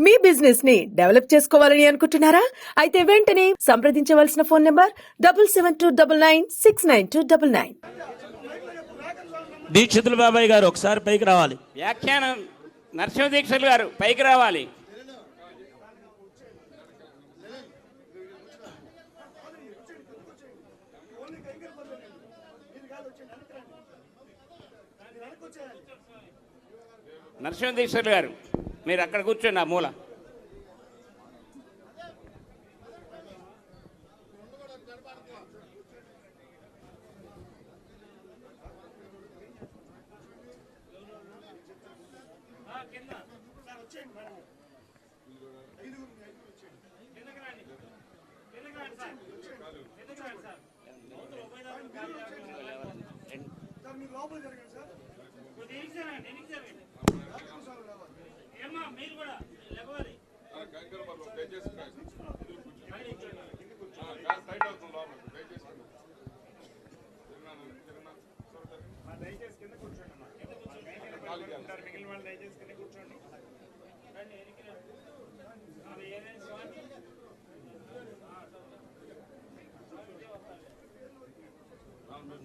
మీ business ని develop చేసుకోవాలని అనుకుంటున్నారా? అయితే వెంటనే సంప్రదించవలసిన ఫోన్ నంబర్ 7729969299. దీక్షితులు బాబాయ్ గారు ఒకసారి పైకి రావాలి. వ్యాఖ్యానం నరసింహ దీక్షలు గారు పైకి రావాలి. నరసింహ దీక్షలు గారు మీరు అక్కడ కూర్చోండి, ఆ మూల.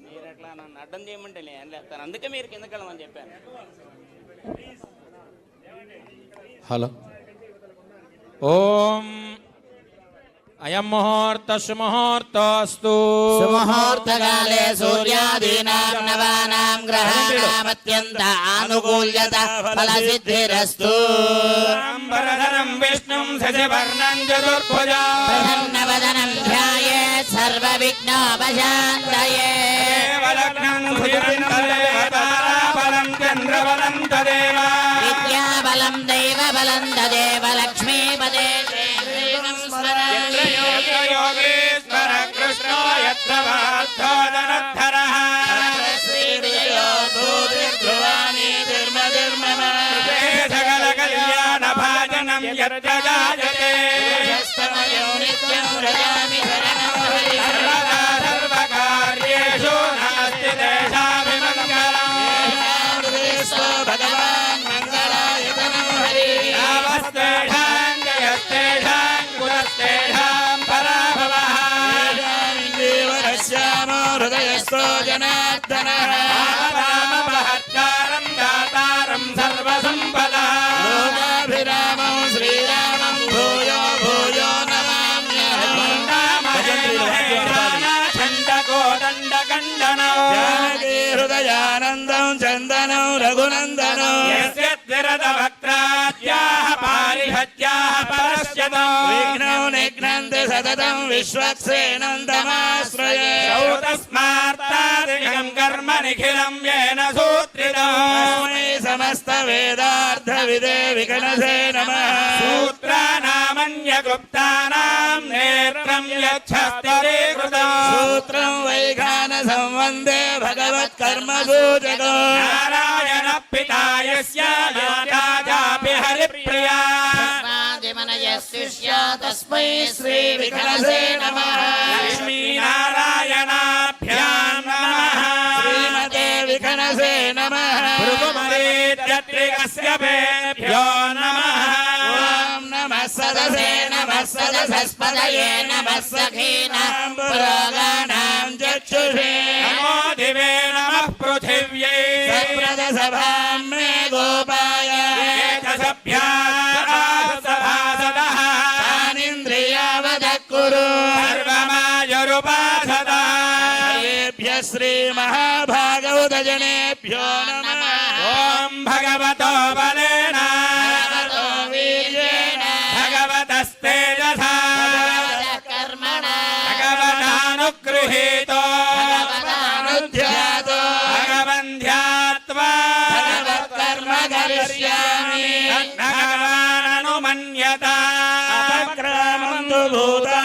మీరు అట్లా నన్ను అడ్డం చేయమంటే నేను లేస్తాను, అందుకే మీరు కిందకి వెళ్ళమని చెప్పాను. హలో. ఓం అయం ముహూర్త సుముహూర్తోస్తు. సుముహూర్తకాలే సూర్యాదీనాం నవానాం గ్రహాణామత్యంత ఆనుకూల్యత ఫలసిద్ధిరస్తు. అంబరధరం విష్ణుం శశివర్ణం చతుర్భుజం ప్రసన్నవదనం ధ్యాయేత్ సర్వవిఘ్నోపశాంతయే. దేవలగ్నం తారాబలం చంద్రబలం తదేవ విద్యాబలం దైవబలం తదేవ లక్ష్మీపదే. యోగేశ్వర కృష్ణో యత్ర వార్ధోదనధరః సకల కళ్యాణ భాజనం యత్ర జాయతే సర్వదా సర్వకార్యేషు నాస్తి దేశాభిమంగళం. నావస్తేషాం జయస్తేషాం కులస్తేషాం పరాభవః. హృదయస్థో జనార్దనః రామమహత్కారం దాతారం సర్వసంపదః. లోకాభిరామం శ్రీరామం భూయో భూయో నమామ్యహం. జానకీ హృదయానందం చందనం రఘునందనం. విఘ్నం నిఘ్నంతి సతతం విశ్వక్సేనందమాశ్రయే. కర్మ నిఖిలం యేన సూత్రితం. తస్మై సమస్త వేదార్థ విదే వికనసే నమః. సూత్రానామన్యగుప్తానాం నేత్రం యచ్చస్తరీకృతం. సూత్రం వైఖాన సంవందే భగవత్ కర్మ సూచకం. నారాయణ పితా యస్య యాచాపి హరిప్రియా. తస్మై శ్రీ వికనసే నమః. లక్ష్మీనారాయణాభ్యాం నమః. శ్రీమతే వికనసే నమః. భృగుమరీత్యత్రికస్య భేభ్యో నమః. ఓం నమః సదసే నమః సదసస్పదయే నమః సఖీనాం పురోగానాం చక్షుషే. నమో దివే నమః పృథివ్యై సప్రదసభాం మే గోపాయ. సభాసదః తానింద్రియావదః కురు. సర్వమాయురుపాసదా. హరేభ్యః శ్రీ మహాభాగవతజనేభ్యో నమః. ఓం భగవతో బలేన భగవతో వీర్యేణ భగవతస్తేజసా కర్మణా భగవతానుగృహీతో భగవతానుధ్యాతో భగవంధ్యాత్వా భగవత్కర్మ కరిష్యామి. భగవాననుమన్యత. అపక్రామంతు భూతా